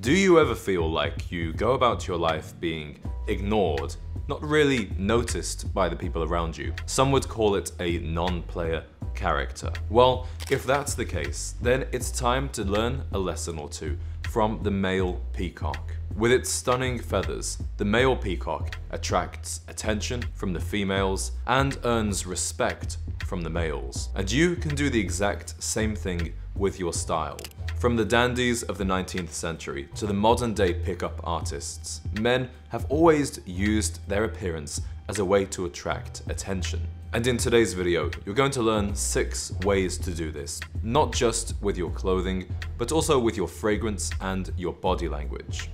Do you ever feel like you go about your life being ignored, not really noticed by the people around you? Some would call it a non-player character. Well, if that's the case, then it's time to learn a lesson or two from the male peacock. With its stunning feathers, the male peacock attracts attention from the females and earns respect from the males. And you can do the exact same thing with your style. From the dandies of the 19th century to the modern day pickup artists, men have always used their appearance as a way to attract attention. And in today's video, you're going to learn 6 ways to do this, not just with your clothing, but also with your fragrance and your body language.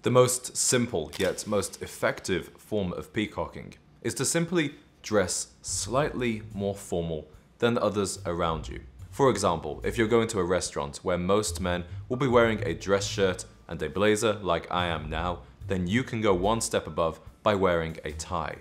The most simple yet most effective form of peacocking is to simply dress slightly more formal than others around you. For example, if you're going to a restaurant where most men will be wearing a dress shirt and a blazer like I am now, then you can go one step above by wearing a tie.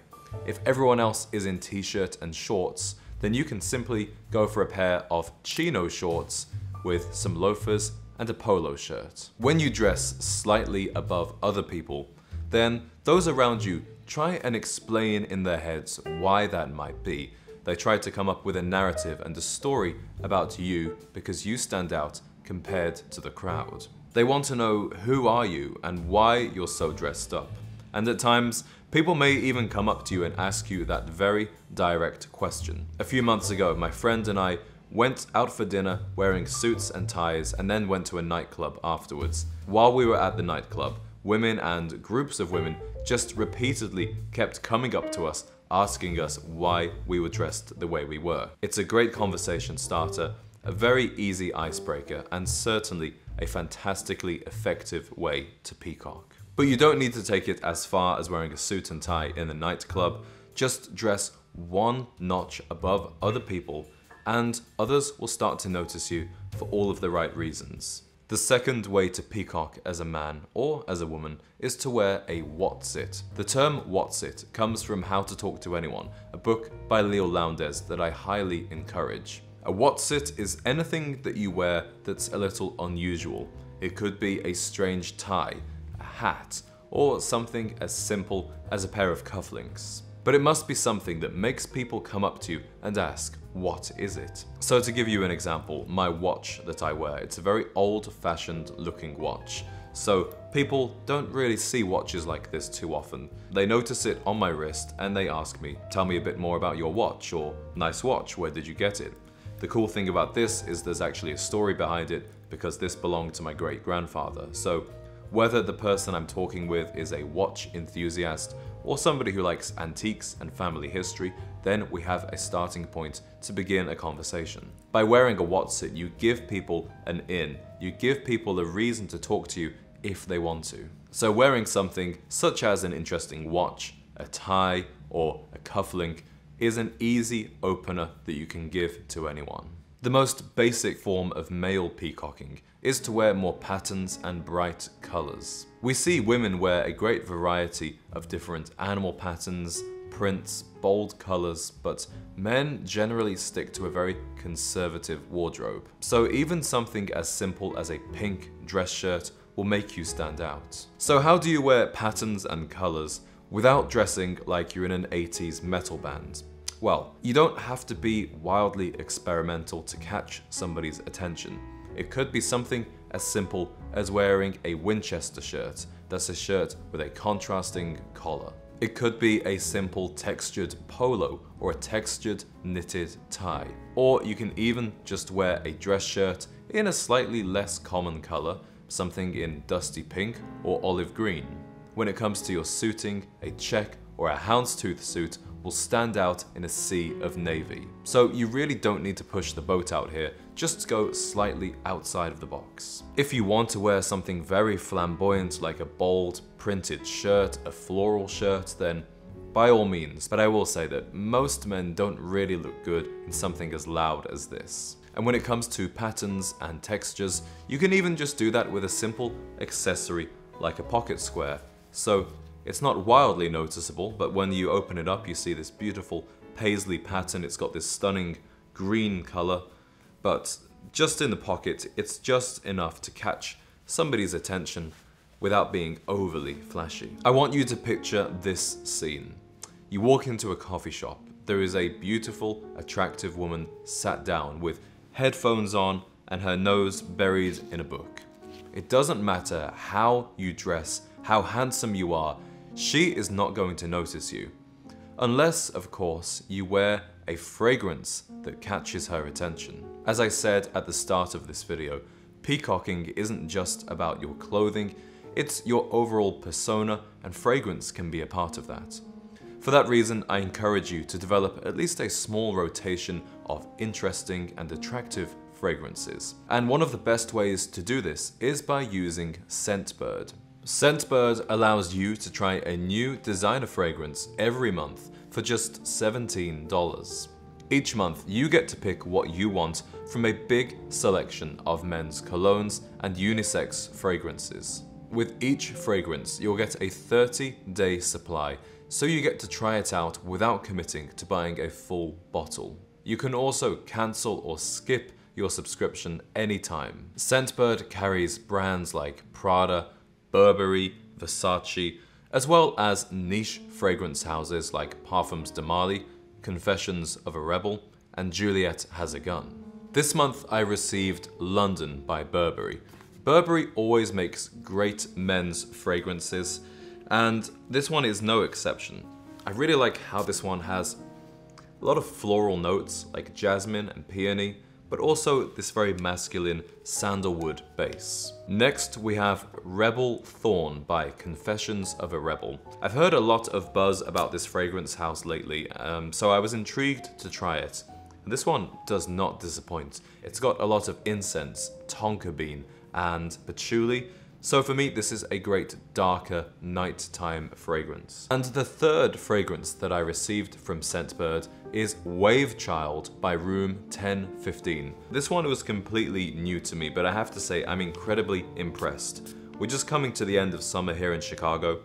If everyone else is in t-shirt and shorts, then you can simply go for a pair of chino shorts with some loafers and a polo shirt. When you dress slightly above other people, then those around you try and explain in their heads why that might be. They try to come up with a narrative and a story about you because you stand out compared to the crowd. They want to know who are you and why you're so dressed up. And at times, people may even come up to you and ask you that very direct question. A few months ago, my friend and I went out for dinner wearing suits and ties and then went to a nightclub afterwards. While we were at the nightclub, women and groups of women just repeatedly kept coming up to us asking us why we were dressed the way we were. It's a great conversation starter, a very easy icebreaker, and certainly a fantastically effective way to peacock. But you don't need to take it as far as wearing a suit and tie in the nightclub. Just dress one notch above other people and others will start to notice you for all of the right reasons. The second way to peacock as a man or as a woman is to wear a what's-it. The term what's-it comes from How to Talk to Anyone, a book by Leo Lowndes that I highly encourage. A what's-it is anything that you wear that's a little unusual. It could be a strange tie, a hat, or something as simple as a pair of cufflinks. But it must be something that makes people come up to you and ask, what is it? So to give you an example, my watch that I wear, it's a very old-fashioned looking watch. So people don't really see watches like this too often. They notice it on my wrist and they ask me, tell me a bit more about your watch, or nice watch, where did you get it? The cool thing about this is there's actually a story behind it because this belonged to my great-grandfather. So whether the person I'm talking with is a watch enthusiast or somebody who likes antiques and family history, then we have a starting point to begin a conversation. By wearing a what's-it, you give people an in. You give people a reason to talk to you if they want to. So wearing something such as an interesting watch, a tie, or a cufflink is an easy opener that you can give to anyone. The most basic form of male peacocking is to wear more patterns and bright colors. We see women wear a great variety of different animal patterns, prints, bold colors, but men generally stick to a very conservative wardrobe. So even something as simple as a pink dress shirt will make you stand out. So how do you wear patterns and colors without dressing like you're in an 80s metal band? Well, you don't have to be wildly experimental to catch somebody's attention. It could be something as simple as wearing a Winchester shirt. That's a shirt with a contrasting collar. It could be a simple textured polo or a textured knitted tie. Or you can even just wear a dress shirt in a slightly less common color, something in dusty pink or olive green. When it comes to your suiting, a check or a houndstooth suit will stand out in a sea of navy. So you really don't need to push the boat out here, just go slightly outside of the box. If you want to wear something very flamboyant like a bold printed shirt, a floral shirt, then by all means, but I will say that most men don't really look good in something as loud as this. And when it comes to patterns and textures, you can even just do that with a simple accessory like a pocket square. So it's not wildly noticeable, but when you open it up, you see this beautiful paisley pattern. It's got this stunning green color, but just in the pocket, it's just enough to catch somebody's attention without being overly flashy. I want you to picture this scene. You walk into a coffee shop. There is a beautiful, attractive woman sat down with headphones on and her nose buried in a book. It doesn't matter how you dress, how handsome you are, she is not going to notice you. Unless, of course, you wear a fragrance that catches her attention. As I said at the start of this video, peacocking isn't just about your clothing, it's your overall persona, and fragrance can be a part of that. For that reason, I encourage you to develop at least a small rotation of interesting and attractive fragrances. And one of the best ways to do this is by using Scentbird. Scentbird allows you to try a new designer fragrance every month for just $17. Each month, you get to pick what you want from a big selection of men's colognes and unisex fragrances. With each fragrance, you'll get a 30-day supply, so you get to try it out without committing to buying a full bottle. You can also cancel or skip your subscription anytime. Scentbird carries brands like Prada, Burberry, Versace, as well as niche fragrance houses like Parfums de Marly, Confessions of a Rebel, and Juliet Has a Gun. This month I received London by Burberry. Burberry always makes great men's fragrances, and this one is no exception. I really like how this one has a lot of floral notes like jasmine and peony, but also this very masculine sandalwood base. Next, we have Rebel Thorn by Confessions of a Rebel. I've heard a lot of buzz about this fragrance house lately, so I was intrigued to try it. And this one does not disappoint. It's got a lot of incense, tonka bean, and patchouli, so for me this is a great darker nighttime fragrance. And the third fragrance that I received from Scentbird is Wave Child by Room 1015. This one was completely new to me, but I have to say I'm incredibly impressed. We're just coming to the end of summer here in Chicago,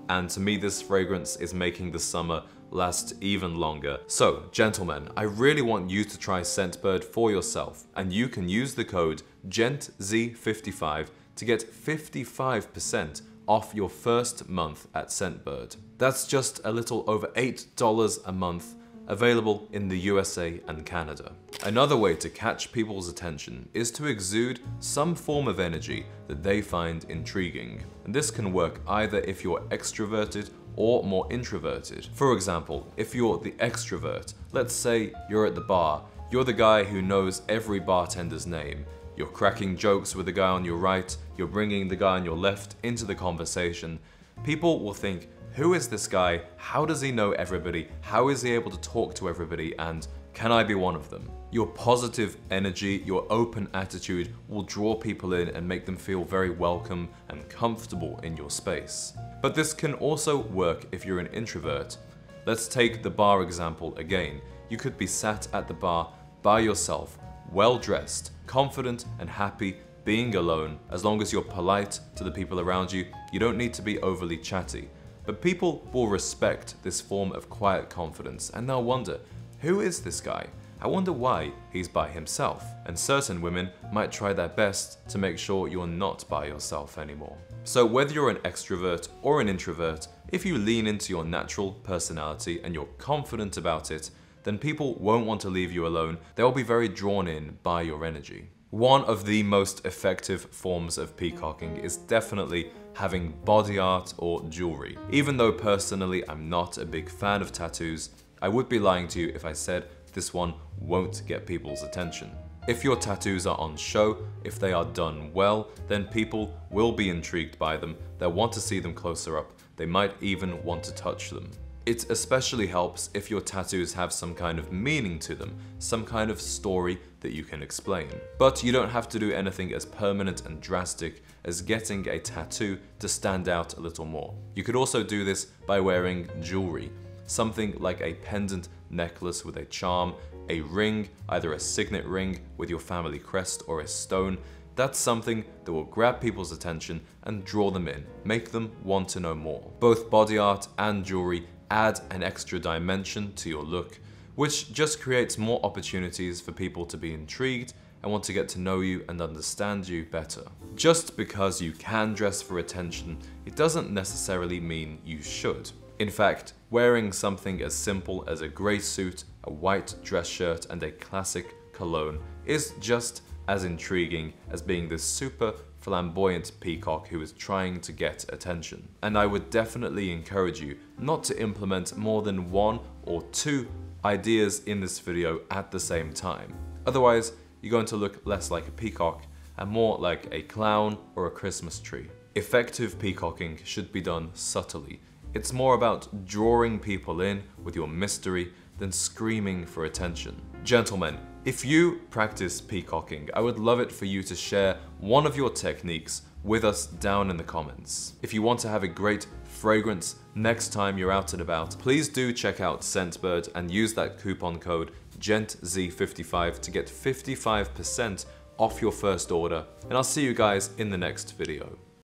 and to me this fragrance is making the summer last even longer. So, gentlemen, I really want you to try Scentbird for yourself, and you can use the code GENTZ55 to get 55% off your first month at Scentbird. That's just a little over $8 a month, available in the USA and Canada. Another way to catch people's attention is to exude some form of energy that they find intriguing. And this can work either if you're extroverted or more introverted. For example, if you're the extrovert, let's say you're at the bar, you're the guy who knows every bartender's name, you're cracking jokes with the guy on your right, you're bringing the guy on your left into the conversation, people will think, who is this guy? How does he know everybody? How is he able to talk to everybody? And can I be one of them? Your positive energy, your open attitude will draw people in and make them feel very welcome and comfortable in your space. But this can also work if you're an introvert. Let's take the bar example again. You could be sat at the bar by yourself, well dressed, confident and happy, being alone. As long as you're polite to the people around you, you don't need to be overly chatty. But people will respect this form of quiet confidence and they'll wonder, who is this guy? I wonder why he's by himself. And certain women might try their best to make sure you're not by yourself anymore. So whether you're an extrovert or an introvert, if you lean into your natural personality and you're confident about it, then people won't want to leave you alone. They'll be very drawn in by your energy. One of the most effective forms of peacocking is definitely having body art or jewelry. Even though personally I'm not a big fan of tattoos, I would be lying to you if I said this one won't get people's attention. If your tattoos are on show, if they are done well, then people will be intrigued by them, they'll want to see them closer up, they might even want to touch them. It especially helps if your tattoos have some kind of meaning to them, some kind of story that you can explain. But you don't have to do anything as permanent and drastic as getting a tattoo to stand out a little more. You could also do this by wearing jewelry, something like a pendant necklace with a charm, a ring, either a signet ring with your family crest or a stone. That's something that will grab people's attention and draw them in, make them want to know more. Both body art and jewelry add an extra dimension to your look, which just creates more opportunities for people to be intrigued and want to get to know you and understand you better. Just because you can dress for attention, it doesn't necessarily mean you should. In fact, wearing something as simple as a grey suit, a white dress shirt, and a classic cologne is just as intriguing as being this super flamboyant peacock who is trying to get attention. And I would definitely encourage you not to implement more than 1 or 2 ideas in this video at the same time. Otherwise, you're going to look less like a peacock and more like a clown or a Christmas tree. Effective peacocking should be done subtly. It's more about drawing people in with your mystery than screaming for attention. Gentlemen, if you practice peacocking, I would love it for you to share one of your techniques with us down in the comments. If you want to have a great fragrance next time you're out and about, please do check out Scentbird and use that coupon code GentZ55 to get 55% off your first order. And I'll see you guys in the next video.